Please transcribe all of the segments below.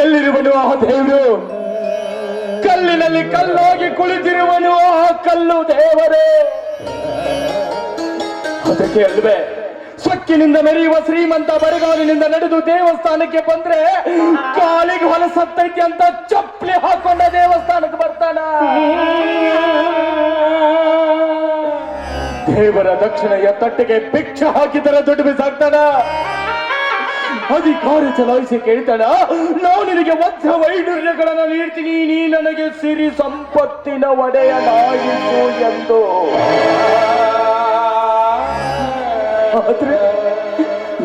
ಎಲ್ಲಿರುವನು ಆ ದೇವರು? ಕಲ್ಲಿನಲ್ಲಿ ಕಲ್ಲಾಗಿ ಕುಳಿತಿರುವನು ಆ ಕಲ್ಲು ದೇವರೇ. ಅದಕ್ಕೆ ಅಲ್ವೇ ಸೊಕ್ಕಿನಿಂದ ಮೆರೆಯುವ ಶ್ರೀಮಂತ ಬರಗಾಲಿನಿಂದ ನಡೆದು ದೇವಸ್ಥಾನಕ್ಕೆ ಬಂದ್ರೆ ಕಾಲಿಗೆ ಹೊಲಸತ್ತೈತಿ ಅಂತ ಚಪ್ಪಲಿ ಹಾಕೊಂಡ ದೇವಸ್ಥಾನಕ್ಕೆ ಬರ್ತಾನ. ದೇವರ ದಕ್ಷಿಣೆಯ ತಟ್ಟೆಗೆ ಭಿಕ್ಷೆ ಹಾಕಿದರೆ ದುಡ್ಡು ಬಿಸಾಕ್ತಾನ. ಅಧಿಕಾರ ಚಲಾಯಿಸಿ ಕೇಳ್ತಾನ, ನಾವು ನಿನಗೆ ವಜ್ರ ವೈಡೂರ್ಯಗಳನ್ನ ನೀಡ್ತೀನಿ, ನೀ ನನಗೆ ಸಿರಿ ಸಂಪತ್ತಿನ ಒಡೆಯನಾಗಿಸು ಎಂದು. ಆದ್ರೆ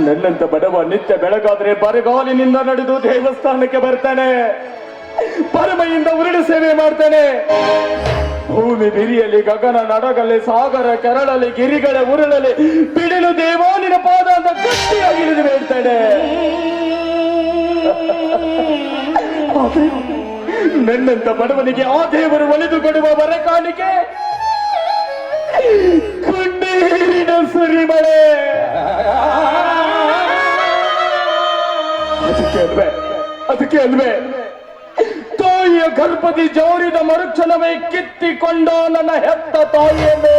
ನನ್ನಂತ ಬಡವ ನಿತ್ಯ ಬೆಳಗಾದ್ರೆ ಬರಗಾಲಿನಿಂದ ನಡೆದು ದೇವಸ್ಥಾನಕ್ಕೆ ಬರ್ತಾನೆ, ಪರಮೆಯಿಂದ ಉರುಳು ಸೇವೆ ಮಾಡ್ತಾನೆ. ಭೂಮಿ ಬಿರಿಯಲಿ, ಗಗನ ನಡಗಲಿ, ಸಾಗರ ಕೆರಳಲಿ, ಗಿರಿಗಳ ಉರುಳಲಿ, ಬಿಡಲು ದೇವಾನಿನ ಪಾದ ಅಂತ ಗಟ್ಟಿಯಾಗಿ ಇಳಿದು ಬೇಡ್ತಾನೆ. ನನ್ನಂತ ಬಡವನಿಗೆ ಆ ದೇವರು ಒಲಿದು ಕೊಡುವ ವರ ಕಾಣಿಕೆ ಕಣ್ಣೀರಿನ ಸುರಿಮಳೆ. ಅದಕ್ಕೆ ಅಲ್ವೇ ತಾಯಿಯ ಗರ್ಭದಿ ಜೋರಿದ ಮರುಕ್ಷಣವೇ ಕಿತ್ತಿಕೊಂಡ ನನ್ನ ಹೆತ್ತ ತಾಯಿಯನ್ನು,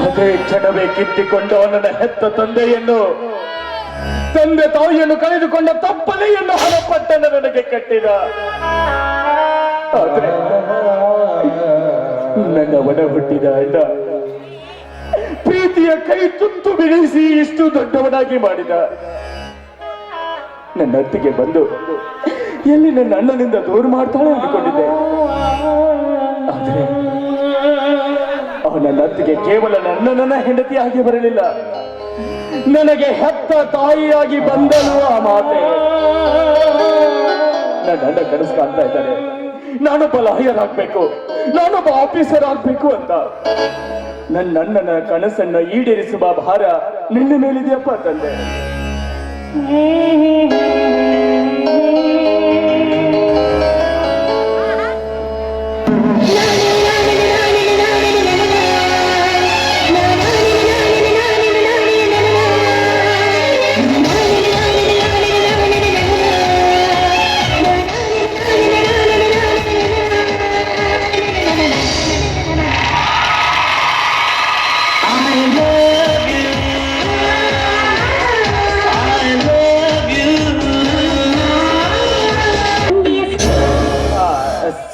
ಅದೇ ಕ್ಷಣವೇ ಕಿತ್ತಿಕೊಂಡ ನನ್ನ ಹೆತ್ತ ತಂದೆಯನ್ನು, ತಂದೆ ತಾಯಿಯನ್ನು ಕಳೆದುಕೊಂಡ ತಪ್ಪಲೆಯನ್ನು ಹಣಪಟ್ಟನ ನನಗೆ ಕಟ್ಟಿದ. ಆದ್ರೆ ನನ್ನ ಒಡ ಹುಟ್ಟಿದ ಅಣ್ಣ ಪ್ರೀತಿಯ ಕೈ ತುತ್ತು ಬಿಡಿಸಿ ಇಷ್ಟು ದೊಡ್ಡವನಾಗಿ ಮಾಡಿದ. ನನ್ನ ಅತ್ತಿಗೆ ಬಂದು ಎಲ್ಲಿ ನನ್ನ ಅಣ್ಣನಿಂದ ದೂರ ಮಾಡ್ತಾಳೆ ಅಂದುಕೊಂಡಿದ್ದೆ. ಆದ್ರೆ ನನ್ನ ಅತ್ತಿಗೆ ಕೇವಲ ನನ್ನ ಹೆಂಡತಿಯಾಗಿ ಬರಲಿಲ್ಲ, ನನಗೆ ಹೆತ್ತ ತಾಯಿಯಾಗಿ ಬಂದಳು ಆ ಮಾತೆ. ನನ್ನ ಅಣ್ಣ ಕನಸು ಕಾಣ್ತಾ ಇದ್ದಾರೆ, ನಾನೊಬ್ಬ ಲಾಯರ್ ಆಗ್ಬೇಕು, ನಾನೊಬ್ಬ ಆಫೀಸರ್ ಆಗ್ಬೇಕು ಅಂತ. ನನ್ನ ಅಣ್ಣನ ಕನಸನ್ನ ಈಡೇರಿಸುವ ಭಾರ ನಿನ್ನ ಮೇಲಿದೆಯಪ್ಪ ತಂದೆ.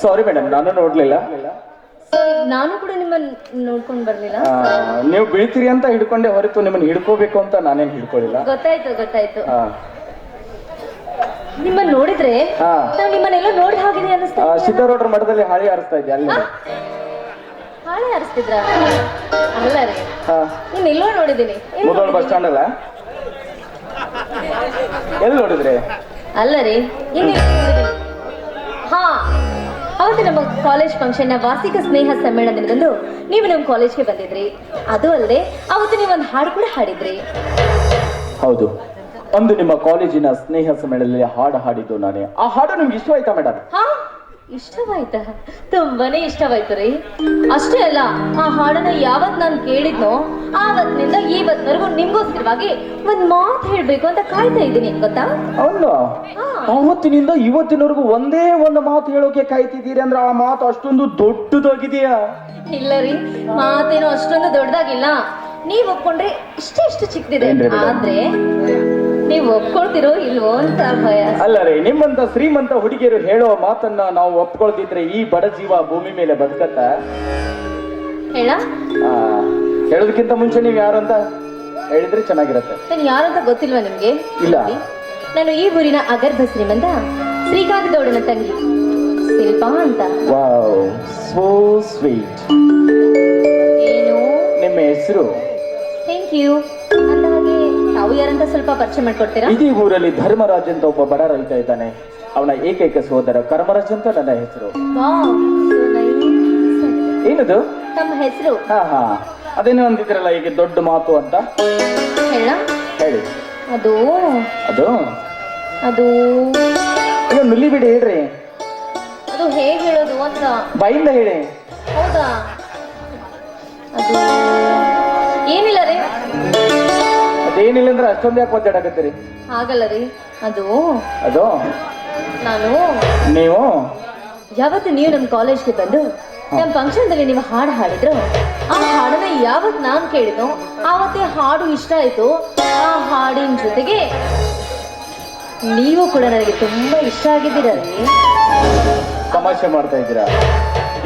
ಸಾರಿ ಮೇಡಮ್, ನಾನು ನೋಡ್ಲಿಲ್ಲ. ನಾನು ಕೂಡ ನಿಮ್ಮನ್ನ ನೋಡ್ಕೊಂಡು ಬರ್ಲಿಲ್ಲ. ನೀವು ಬೀಳ್ತೀರಿ ಅಂತ ಹಿಡ್ಕೊಂಡೆ ಹೊರತು ನಿಮ್ಮನ್ನ ಹಿಡ್ಕೋಬೇಕು ಅಂತ ನಾನೇನ್ ಹಿಡ್ಕೊಳ್ಳಿಲ್ಲ. ಗೊತ್ತಾಯ್ತು. ನಿಮ್ಮನ್ನ ನೋಡಿದ್ರೆ ನಾವು ನಿಮ್ಮನ್ನೆಲ್ಲ ನೋಡಿ ಹಾಗಿದೆ ಅನಿಸ್ತಾ. ಸಿದ್ದರೋಡ್ರ ಮಠದಲ್ಲಿ ಹಾಳಿ ಹಾರಿಸ್ತಾ ಇದ್ದೆ, ಅಲ್ಲಿ ಹಾಳೆ ಹಾರಿಸ್ತಿದ್ರ? ಅಲ್ಲ ರೀ, ನೀನ್ ಎಲ್ಲೋ ನೋಡಿದೀನಿ. ಮುದೋಳ್ ಬಸ್ ಸ್ಟ್ಯಾಂಡ್ ಅಲ್ಲ, ಎಲ್ಲಿ ನೋಡಿದ್ರಿ? ಅಲ್ಲ ರೀ, ಹಾ ಅವತ್ತು ನಮ್ಮ ಕಾಲೇಜ್ ಫಂಕ್ಷನ್ ನ ವಾರ್ಷಿಕ ಸ್ನೇಹ ಸಮ್ಮೇಳನದಂದು ನೀವು ನಮ್ಮ ಕಾಲೇಜ್ಗೆ ಬಂದಿದ್ರಿ. ಅದು ಅಲ್ಲದೆ ಅವತ್ತು ನೀವೊಂದು ಹಾಡು ಕೂಡ ಹಾಡಿದ್ರಿ. ಹೌದು, ಅಂದು ನಿಮ್ಮ ಕಾಲೇಜಿನ ಸ್ನೇಹ ಸಮ್ಮೇಳನದಲ್ಲಿ ಹಾಡು ಹಾಡಿದ್ದು ನಾನೇ. ಆ ಹಾಡು ನಿಮ್ಗೆ ಇಷ್ಟವಾಯ್ತಾ ಮೇಡಮ್? ಹಾ, ಇಷ್ಟವಾಯ್ತಾ? ತುಂಬಾನೇ ಇಷ್ಟವಾಯ್ತು ರೀ. ಅಷ್ಟೇ ಅಲ್ಲ, ಆ ಹಾಡನ್ನ ಯಾವತ್ ನಾನು ಕೇಳಿದ್ನೋ ಆವತ್ತಿನಿಂದ ಇವತ್ತಿನವರೆಗೂ ನಿಮ್ಗೋಸ್ಕರವಾಗಿ ಒಂದ್ ಮಾತು ಹೇಳ್ಬೇಕು ಅಂತ ಕಾಯ್ತಾ ಇದ್ದೀನಿ, ಗೊತ್ತಾ? ಹೌದು, ಅವತ್ತಿನಿಂದ ಇವತ್ತಿನವರೆಗೂ ಒಂದೇ ಒಂದು ಮಾತು ಹೇಳೋಕೆ ಕಾಯ್ತಿದ್ದೀರಿ ಅಂದ್ರೆ ಆ ಮಾತು ಅಷ್ಟೊಂದು ದೊಡ್ಡದಾಗಿದೆಯಾ? ಇಲ್ಲ ರೀ, ಮಾತೇನೋ ಅಷ್ಟೊಂದು ದೊಡ್ಡದಾಗಿಲ್ಲ. ನೀವ್ ಒಪ್ಕೊಂಡ್ರೆ ಇಷ್ಟು ಚಿಕ್ಕದಿದೆ. ಆದ್ರೆ ನೀವು ಒಪ್ಕೊಳ್ತಿರೋ ಇಲ್ವೋ ಅಂತ ಭಯ. ಅಲ್ಲ ರೀ, ನಿಮ್ಮಂತ ಶ್ರೀಮಂತ ಹುಡುಗಿಯರು ಹೇಳೋ ಮಾತನ್ನ ನಾವು ಒಪ್ಕೊಳ್ತಿದ್ರೆ ಈ ಬಡ ಜೀವ ಭೂಮಿ ಮೇಲೆ ಬದುಕತ್ತ? ಹೇಳೋದಕ್ಕಿಂತ ಮುಂಚೆ ನೀವು ಯಾರು ಅಂತ ಹೇಳಿದ್ರೆ ಚೆನ್ನಾಗಿರುತ್ತೆ. ನಾನು ಯಾರಂತ ಗೊತ್ತಿಲ್ವಾ ನಿಮ್ಗೆ? ಇಲ್ಲ. ನಾನು ಈ ಊರಿನ ಅಗರ್ಭ ಶ್ರೀಮಂತ ಶ್ರೀಕಾಂತ್ ಗೌಡನ ತಂಗಿ ಶಿಲ್ಪಾ ಅಂತ. Wow, so sweet. ಏನು ನಿಮ್ಮ ಹೆಸರು? Thank you. ಅಂದಹಾಗೆ ತಾವು ಯಾರಂತ ಸ್ವಲ್ಪ ಪರಿಚಯ ಮಾಡ್ಕೊಡ್ತೀರಾ? ಇಡೀ ಊರಲ್ಲಿ ಧರ್ಮರಾಜ್ ಅಂತ ಒಬ್ಬ ಬಡ ರೈತ ಇದ್ದಾನೆ. ಅವನ ಏಕೈಕ ಸೋದರ ಕರ್ಮರಾಜ್ ಅಂತ ನನ್ನ ಹೆಸರು. ಏನದು ತಮ್ಮ ಹೆಸರು? ಹಾ, ಅದೇನೋ ಅಂದಿದ್ರಲ್ಲ ಈಗ ದೊಡ್ಡ ಮಾತು ಅಂತ. ಹೇಳಿ. ಅದು ಅಯ್ಯೋ ನುಲ್ಲಿ ಬಿಡಿ, ಹೇಳ್ರಿ. ಅದು ಹೇಗೆ ಹೇಳೋದು ಅಂತ ಬಾಯಿಂದ ಹೇಳಿ. ಹೌದಾ? ಅದು ಏನಿಲ್ಲ ರೀ. ಅದೇನು ಏನಿಲ್ಲ ಅಂದ್ರೆ ಅಷ್ಟೊಂದು ಯಾಕೆ ಒದ್ದಾಡಕತ್ತೀರಿ? ಹಾಗಲ್ಲ ರೀ, ಅದು ಅದು ನಾನು ನೀವು ಯಾವತ್ತು ನೀವು ನಮ್ಮ ಕಾಲೇಜ್ಗೆ ಬಂದು ನಮ್ಮ ಫಂಕ್ಷನ್ದಲ್ಲಿ ನೀವು ಹಾಡು ಹಾಡಿದ್ರು, ಆ ಹಾಡನ್ನ ಯಾವತ್ತು ನಾನು ಕೇಳಿದ್ನೋ ಆವತ್ತೇ ಹಾಡು ಇಷ್ಟ ಆಯ್ತು. ಆ ಹಾಡಿನ ಜೊತೆಗೆ ನೀವು ಕೂಡ ನನಗೆ ತುಂಬಾ ಇಷ್ಟ ಆಗಿದ್ದೀರ ರೀ. ತಮಾಷೆ ಮಾಡ್ತಾ ಇದ್ದೀರಾ?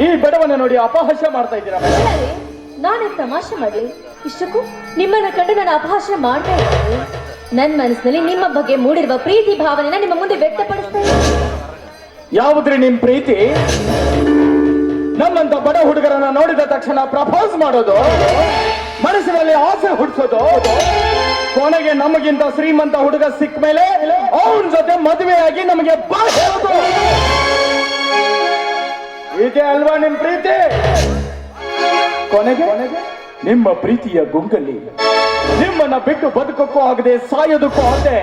ಈ ಬಡವನ ನೋಡಿ ಅಪಹಾಸ್ಯ ಮಾಡ್ತಾ ಇದ್ದೀರಾ? ನಾನೇ ತಮಾಷೆ ಮಾಡ್ಲಿ? ಇಷ್ಟಕ್ಕೂ ನಿಮ್ಮನ್ನ ಕಂಡು ನಾನು ಅಪಹಾಸ್ಯ ಮಾಡ್ತಾ ಇದ್ದೀನಿ. ನನ್ನ ಮನಸ್ಸಿನಲ್ಲಿ ನಿಮ್ಮ ಬಗ್ಗೆ ಮೂಡಿರುವ ಪ್ರೀತಿ ಭಾವನೆನ ನಿಮ್ಮ ಮುಂದೆ ವ್ಯಕ್ತಪಡಿಸ್ತಾ ಇದ್ದೀನಿ. ಯಾವುದ್ರಿ ನಿಮ್ ಪ್ರೀತಿ? ನಮ್ಮಂತ ಬಡ ಹುಡುಗರನ್ನ ನೋಡಿದ ತಕ್ಷಣ ಪ್ರಪೋಸ್ ಮಾಡೋದು, ಮನಸ್ಸಿನಲ್ಲಿ ಆಸೆ ಹುಟ್ಟಿಸೋದು, ಕೊನೆಗೆ ನಮಗಿಂತ ಶ್ರೀಮಂತ ಹುಡುಗ ಸಿಕ್ಕ ಮೇಲೆ ಅವನ ಜೊತೆ ಮದುವೆಯಾಗಿ ನಮಗೆ ಬಾಳೋದು, ಇದೆ ಅಲ್ವಾ ನಿಮ್ ಪ್ರೀತಿ? ಕೊನೆಗೆ ನಿಮ್ಮ ಪ್ರೀತಿಯ ಗುಂಗಲ್ಲಿ ನಿಮ್ಮನ್ನ ಬಿಟ್ಟು ಬದುಕಕ್ಕೂ ಆಗದೆ ಸಾಯೋದಕ್ಕೂ ಆಗದೆ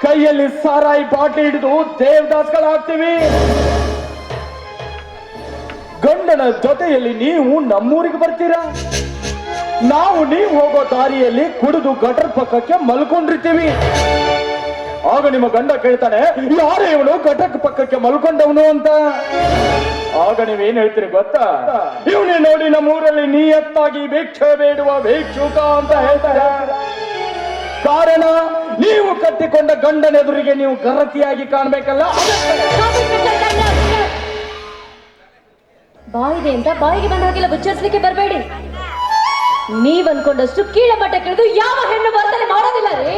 ಕೈಯಲ್ಲಿ ಸಾರಾಯಿ ಬಾಟ್ಲಿ ಹಿಡಿದು ದೇವದಾಸ್ಗಳಾಗ್ತೀವಿ. ಗಂಡನ ಜೊತೆಯಲ್ಲಿ ನೀವು ನಮ್ಮೂರಿಗೆ ಬರ್ತೀರಾ, ನಾವು ನೀವು ಹೋಗೋ ದಾರಿಯಲ್ಲಿ ಕುಡಿದು ಗಟರ್ ಪಕ್ಕಕ್ಕೆ ಮಲ್ಕೊಂಡಿರ್ತೀವಿ. ಆಗ ನಿಮ್ಮ ಗಂಡ ಕೇಳ್ತಾನೆ, ಯಾರೇ ಇವನು ಗಟರ್ ಪಕ್ಕಕ್ಕೆ ಮಲ್ಕೊಂಡವನು ಅಂತ. ಆಗ ನೀವೇನ್ ಹೇಳ್ತೀರಿ ಗೊತ್ತಾ? ಇವನೇ ನೋಡಿ ನಮ್ಮೂರಲ್ಲಿ ನಿಯತ್ತಾಗಿ ಭಿಕ್ಷೆ ಬೇಡುವ ಭಿಕ್ಷುಕ ಅಂತ ಹೇಳ್ತಾರೆ. ಕಾರಣ ನೀವು ಕಟ್ಟಿಕೊಂಡ ಗಂಡನೆದುರಿಗೆ ನೀವು ಗರತಿಯಾಗಿ ಕಾಣ್ಬೇಕಲ್ಲ. ಬಾಯಿದೆ ಅಂತ ಬಾಯಿಗೆ ಬಂದ ಹಾಗೆಲ್ಲ ಬುಚ್ಚರಿಸಲಿಕ್ಕೆ ಬರಬೇಡಿ. ನೀವ್ ಅನ್ಕೊಂಡಷ್ಟು ಕೀಳ ಮಟ್ಟಕ್ಕಿಳಿದು ಯಾವ ಹೆಣ್ಣು ವರ್ತನೆ ಮಾಡೋದಿಲ್ಲ ರೀ.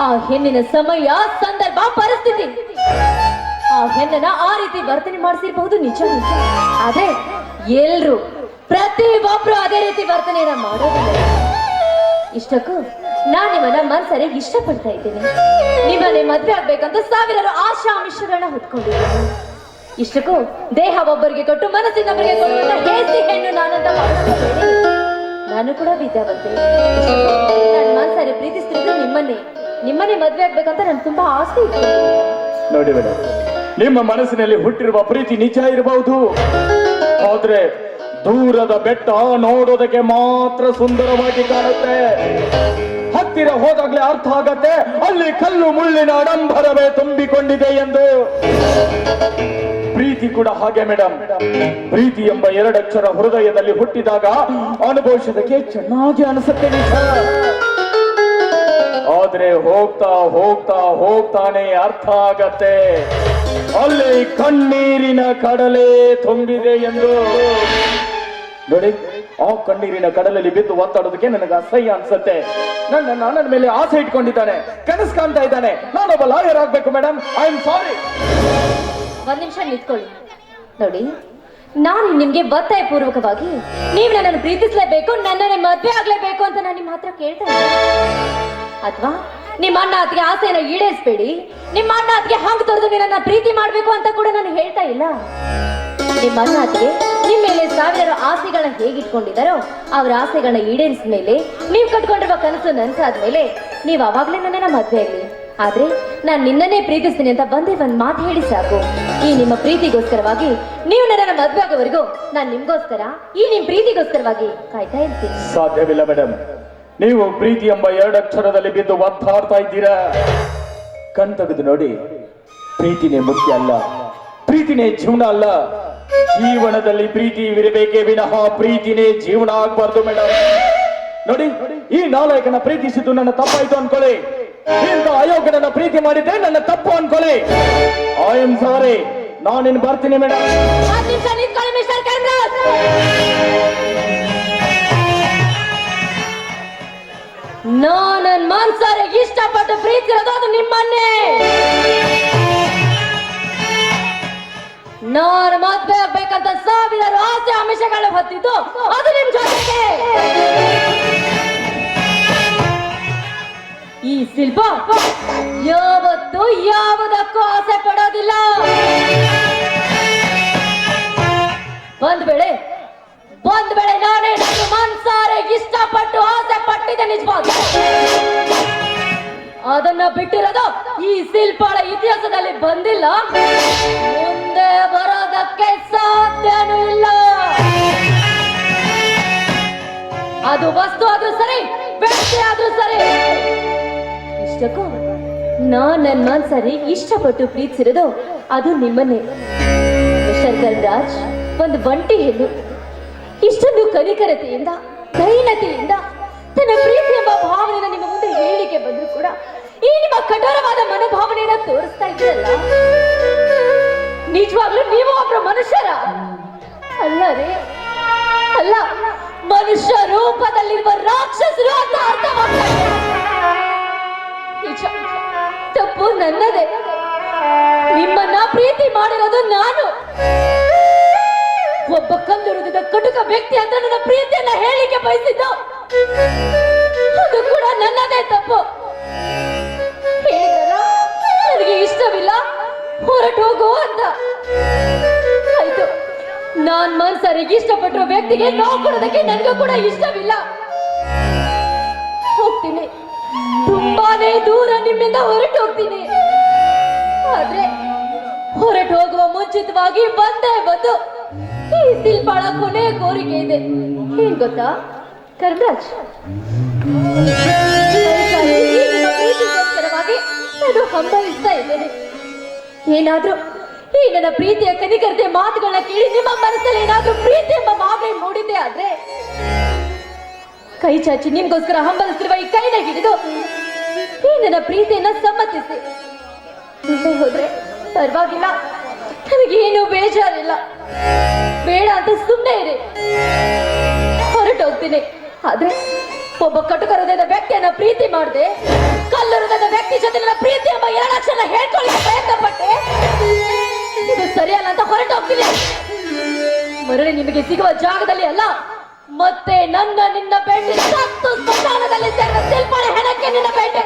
ಆ ಹೆಣ್ಣಿನ ಸಮಯ, ಸಂದರ್ಭ, ಪರಿಸ್ಥಿತಿ ಆ ಹೆಣ್ಣನ್ನ ಆ ರೀತಿ ವರ್ತನೆ ಮಾಡಿಸಿರಬಹುದು, ನಿಜ ನಿಜ. ಆದ್ರೆ ಎಲ್ರು ಪ್ರತಿಯೊಬ್ರು ಅದೇ ರೀತಿ ವರ್ತನೆಯನ್ನ ಮಾಡೋದಿಲ್ಲ. ಇಷ್ಟಕ್ಕೂ ನಾನ್ ನಿಮ್ಮನ್ನ ಮನ್ಸರೆ ಇಷ್ಟಪಡ್ತಾ ಇದ್ದೀನಿ. ನಿಮ್ಮನ್ನೇ ಮದ್ವೆ ಆಗ್ಬೇಕಂತ ಸಾವಿರಾರು ಆಶಾ ಆಮಿಷಗಳನ್ನ ಹೊತ್ಕೊಂಡಿದ್ದೀನಿ. ಇಷ್ಟಕ್ಕೂ ದೇಹ ಒಬ್ಬರಿಗೆ ಕೊಟ್ಟು ಮನಸ್ಸಿನೊಬ್ಬರಿಗೆ ಕೊಡುವಂತ ಹೇಸಿ ಹೆಣ್ಣು ನಾನಂತ ಮಾಡಿಸ್ತೀನಿ. ನಾನು ಕೂಡ ವಿದ್ಯಾವಂತೆ. ನಾನು ಮನ್ಸರೆ ಪ್ರೀತಿಸ್ತಿರೋದು ನಿಮ್ಮನ್ನೇ ಮದ್ವೆ ಆಗ್ಬೇಕಂತ ನನ್ ತುಂಬಾ ಆಸೆ ಇತ್ತು. ನೋಡಿ ಮೇಡಮ್, ನಿಮ್ಮ ಮನಸ್ಸಿನಲ್ಲಿ ಹುಟ್ಟಿರುವ ಪ್ರೀತಿ ನಿಜ ಇರಬಹುದು, ಆದ್ರೆ ದೂರದ ಬೆಟ್ಟ ನೋಡೋದಕ್ಕೆ ಮಾತ್ರ ಸುಂದರವಾಗಿ ಕಾಣುತ್ತೆ. ಹತ್ತಿರ ಹೋದಾಗ್ಲೇ ಅರ್ಥ ಆಗತ್ತೆ ಅಲ್ಲಿ ಕಲ್ಲು ಮುಳ್ಳಿನ ಅಡಂಬರವೇ ತುಂಬಿಕೊಂಡಿದೆ ಎಂದು. ಪ್ರೀತಿ ಕೂಡ ಹಾಗೆ ಮೇಡಮ್. ಪ್ರೀತಿ ಎಂಬ ಎರಡಕ್ಷರ ಹೃದಯದಲ್ಲಿ ಹುಟ್ಟಿದಾಗ ಅನುಭವಿಸೋದಕ್ಕೆ ಚೆನ್ನಾಗಿ ಅನಿಸುತ್ತೆ ನಿಜ. ಆದ್ರೆ ಹೋಗ್ತಾ ಹೋಗ್ತಾ ಹೋಗ್ತಾನೆ ಅರ್ಥ ಆಗತ್ತೆ ಅಲ್ಲಿ ಕಣ್ಣೀರಿನ ಕಡಲೆ ತುಂಬಿದೆ ಎಂದು. ನೋಡಿ, ಆ ಕಣ್ಣೀರಿನ ಕಡಲಲ್ಲಿ ಬಿದ್ದು ಒತ್ತಾಡೋದಕ್ಕೆ ನನಗೆ ಅಸಹ್ಯ ಅನ್ಸುತ್ತೆ. ನನ್ನ ಮೇಲೆ ಆಸೆ ಇಟ್ಕೊಂಡಿದ್ದಾನೆ, ಕನಸು ಕಾಣ್ತಾ ಇದ್ದಾನೆ. ನಾನೊಬ್ಬ ಲಾಯರ್ ಆಗ್ಬೇಕು ಮೇಡಮ್. ಐ ಆಮ್ ಸಾರಿ. ಒಂದ್ ನಿಮಿಷ ನಿಂತ್ಕೊಳ್ಳಿ. ನೋಡಿ, ನಾನು ನಿಮ್ಗೆ ಒತ್ತಾಯ ಪೂರ್ವಕವಾಗಿ ನೀವು ನನ್ನನ್ನು ಪ್ರೀತಿಸಲೇಬೇಕು, ನನ್ನನ್ನೇ ಮದ್ವೆ ಆಗ್ಲೇಬೇಕು ಅಂತ ನಾನು ನಿಮ್ಮ ಹತ್ರ ಕೇಳ್ತಾ ಇದ್ದೀನಿ. ಅಥವಾ ನಿಮ್ಮ ಅಣ್ಣ ಅತ್ತಿಗೆ ಆಸೆನ ಈಡೇರಿಸಬೇಡಿ, ನಿಮ್ಮ ಅಣ್ಣ ಅತ್ತಿಗೆ ಹಂಗ್ ತೊರೆದು ನಿನ್ನ ಪ್ರೀತಿ ಮಾಡ್ಬೇಕು ಅಂತ ಕೂಡ ನಾನು ಹೇಳ್ತಾ ಇಲ್ಲ. ನಿಮ್ಮ ಅಣ್ಣ ಅತ್ತಿಗೆ ನಿಮ್ಮ ಮೇಲೆ ಸಾವಿರಾರು ಆಸೆಗಳನ್ನ ಹೇಗಿಟ್ಕೊಂಡಿದ್ದಾರೋ ಅವ್ರ ಆಸೆಗಳನ್ನ ಈಡೇರಿಸಿದ ಮೇಲೆ, ನೀವು ಕಟ್ಕೊಂಡಿರುವ ಕನಸು ನನ್ಸಾದ್ಮೇಲೆ ನೀವು ಅವಾಗ್ಲೇ ನನ್ನನ್ನ ಮದ್ವೆ ಆಗ್ಲಿ. ಆದ್ರೆ ನಾನು ನಿನ್ನನ್ನೇ ಪ್ರೀತಿಸ್ತೀನಿ ಅಂತ ಬಂದೇ ಒಂದ್ ಮಾತು ಹೇಳಿ ಸಾಕು. ಈ ನಿಮ್ಮ ಪ್ರೀತಿಗೋಸ್ಕರವಾಗಿ ನೀವು ನನ್ನನ್ನ ಮದ್ವೆ ಆಗೋವರೆಗೂ ನಾನು ನಿಮ್ಗೋಸ್ಕರ, ಈ ನಿಮ್ ಪ್ರೀತಿಗೋಸ್ಕರವಾಗಿ ಕಾಯ್ತಾ ಇರ್ತೀನಿ. ಸಾಧ್ಯವಿಲ್ಲ ಮೇಡಮ್. ನೀವು ಪ್ರೀತಿ ಎಂಬ ಎರಡಕ್ಷರದಲ್ಲಿ ಬಿದ್ದು ಒತ್ತಾಡ್ತಾ ಇದ್ದೀರಾ. ಕಣ್ ತೆಗೆದು ನೋಡಿ, ಪ್ರೀತಿನೇ ಮುಖ್ಯ ಅಲ್ಲ, ಪ್ರೀತಿನೇ ಜೀವನ ಅಲ್ಲ. ಜೀವನದಲ್ಲಿ ಪ್ರೀತಿ ಇರಬೇಕೇ ವಿನಃ ಪ್ರೀತಿನೇ ಜೀವನ ಆಗ್ಬಾರ್ದು ಮೇಡಮ್. ನೋಡಿ, ಈ ನಾಲಾಯಕನ ಪ್ರೀತಿಸಿದ್ದು ನನ್ನ ತಪ್ಪಾಯ್ತು ಅನ್ಕೊಳ್ಳಿ, ಇಂಥ ಅಯೋಗ್ಯನನ್ನ ಪ್ರೀತಿ ಮಾಡಿದ್ದೆ ನನ್ನ ತಪ್ಪು ಅನ್ಕೊಳ್ಳಿ. I am sorry. ನಾನಿನ್ ಬರ್ತೀನಿ ಮೇಡಮ್. ನನ್ನ ಮನ್ಸಾರೆ ಇಷ್ಟಪಟ್ಟು ಪ್ರೀತಿ ಇರೋದು ಅದು ನಿಮ್ಮನ್ನೇ. ನಾನು ಮದ್ವೆ ಆಗ್ಬೇಕಂತ ಸಾವಿರಾರು ಆಸೆ ಆಮಿಷಗಳು ಹೊತ್ತಿದ್ದು ಅದು ನಿಮ್ ಜೊತೆಗೆ. ಈ ಶಿಲ್ಪ ಯಾವತ್ತು ಯಾವುದಕ್ಕೂ ಆಸೆ ಪಡೋದಿಲ್ಲ. ಒಂದ್ ವೇಳೆ ನಾನೇ ನನ್ನ ಮನ್ಸಾರೆ ಇಷ್ಟಪಟ್ಟು ಆಸೆ ಪಟ್ಟಿದ್ದೆ ನಿಜವಾಗ, ಅದನ್ನ ಬಿಟ್ಟಿರೋದು ಈ ಶಿಲ್ಪಳ ಇತಿಹಾಸದಲ್ಲಿ ಬಂದಿಲ್ಲ, ಮುಂದೆ ಬರೋದಕ್ಕೆ ಸಾಧ್ಯನೂ ಇಲ್ಲ. ಅದು ವಸ್ತು ಆದ್ರೂ ಸರಿ, ಏನಾದ್ರೂ ಸರಿ. ಇಷ್ಟಕ್ಕೂ ನನ್ನ ಮನ್ಸರಿ ಇಷ್ಟಪಟ್ಟು ಪ್ರೀತಿಸಿರೋದು ಅದು ನಿಮ್ಮನ್ನೇ. ಮಿಸ್ಟರ್ ಕಲ್ರಾಜ್, ಒಂದು ಒಂಟಿ ಹೆಣ್ಣು ಇಷ್ಟೊಂದು ಕನಿಕರತೆಯಿಂದ ದೈನತೆಯಿಂದ ತನ್ನ ಪ್ರೀತಿ ಎಂಬ ಭಾವನೆಯನ್ನು ನಿಮ್ಮ ಮುಂದೆ ಹೇಳಿಕೆ ಬಂದ್ರು ಕೂಡ ಈ ನಿಮ್ಮ ಕಠೋರವಾದ ಮನೋಭಾವನೆಯನ್ನ ತೋರಿಸ್ತಾ ಇದ್ದೀರಲ್ಲ, ನಿಜವಾಗ್ಲೂ ನೀವು ಒಬ್ರು ಮನುಷ್ಯರ ಅಲ್ಲ ರೀ? ಅಲ್ಲ, ಮನುಷ್ಯ ರೂಪದಲ್ಲಿರುವ ರಾಕ್ಷಸರು ಅಂತ ಅರ್ಥವಾಗ್ತಾ ಇದೆ. ನಿಜ, ತಪ್ಪು ನನ್ನದೇ. ನಿಮ್ಮನ್ನ ಪ್ರೀತಿ ಮಾಡಿರೋದು ನಾನು. ಒಬ್ಬ ಕಲ್ಲು ಹೃದಯದ ಕಟುಕ ವ್ಯಕ್ತಿ ಅಂತ ನನ್ನ ಪ್ರೀತಿಯನ್ನ ಹೇಳಿಕೆ ಬಯಸಿದ್ದು ಅದು ಕೂಡ ನನ್ನದೇ ತಪ್ಪು. ಹೇಳಿದ್ರಲ್ಲ, ನನಗೆ ಇಷ್ಟವಿಲ್ಲ, ಹೊರಟು ಹೋಗು ಅಂತ. ಆಯ್ತು, ನಾನ್ ಮನ್ಸರಿಗೆ ಇಷ್ಟಪಟ್ಟಿರೋ ವ್ಯಕ್ತಿಗೆ ನೋವು ಕೊಡೋದಕ್ಕೆ ನನಗೂ ಕೂಡ ಇಷ್ಟವಿಲ್ಲ. ಹೋಗ್ತೀನಿ, ತುಂಬಾನೇ ದೂರ ನಿಮ್ಮಿಂದ ಹೊರಟು ಹೋಗ್ತೀನಿ. ಆದ್ರೆ ಹೊರಟು ಹೋಗುವ ಮುಂಚಿತವಾಗಿ ಬಂದೇ ಬಂದು ಈ ಶಿಲ್ಪಾಳ ಕೊನೆಯ ಕೋರಿಕೆ ಇದೆ. ಏನ್ ಗೊತ್ತಾ ಕರ್ಮರಾಜ್? ಪ್ರೀತಿಗೋಸ್ಕರವಾಗಿ ನಾನು ಹಂಬಲಿಸ್ತಾ ಇದ್ದೇನೆ. ಏನಾದ್ರೂ ಈ ನನ್ನ ಪ್ರೀತಿಯ ಕನಿಕರತೆ ಮಾತುಗಳನ್ನ ಕೇಳಿ ನಿಮ್ಮ ಮನಸ್ಸಲ್ಲಿ ಏನಾದ್ರೂ ಪ್ರೀತಿ ಎಂಬ ಭಾವನೆ ಮೂಡಿದೆ ಆದ್ರೆ ಕೈ ಚಾಚಿ ನಿಮ್ಗೋಸ್ಕರ ಹಂಬಲಿಸಿರುವ ಈ ಕೈನ ಹಿಡಿದು ಈ ನನ್ನ ಪ್ರೀತಿಯನ್ನ ಸಮ್ಮತಿಸಿ. ಮುಂದೆ ಹೋದ್ರೆ ಪರವಾಗಿಲ್ಲ, ನನಗೇನು ಬೇಜಾರಿಲ್ಲ. ಬೇಡ ಅಂತ ಸುಮ್ಮನೆ ಇರಿ, ಹೊರಟೋಗ್ತೀನಿ. ಆದ್ರೆ ಒಬ್ಬ ಕಟುಕ ಹೃದಯದ ವ್ಯಕ್ತಿಯನ್ನ ಪ್ರೀತಿ ಮಾಡಿದೆ, ಕಲ್ಲು ಹೃದಯದ ವ್ಯಕ್ತಿ ಜೊತೆ ನನ್ನ ಪ್ರೀತಿ ಎಂಬ 2 ಅಕ್ಷರ ಹೇಳ್ಕೊಳ್ಳಿಕ್ಕೆ ಪ್ರಯತ್ನ ಪಟ್ಟೆ. ಇದು ಸರಿಯಲ್ಲ ಅಂತ ಹೊರಟೋಗ್ತೀನಿ. ಮರಳಿ ನಿಮಗೆ ಸಿಗುವ ಜಾಗದಲ್ಲಿ ಅಲ್ಲ, ಮತ್ತೆ ನನ್ನ ನಿನ್ನ ಭೇಟಿ ಸತ್ತು ಸ್ಮಶಾನದಲ್ಲಿ ಸೇರಿದ ಶಿಲ್ಪಾಳ ಹೆಣಕ್ಕೆ ನಿನ್ನ ಭೇಟಿ.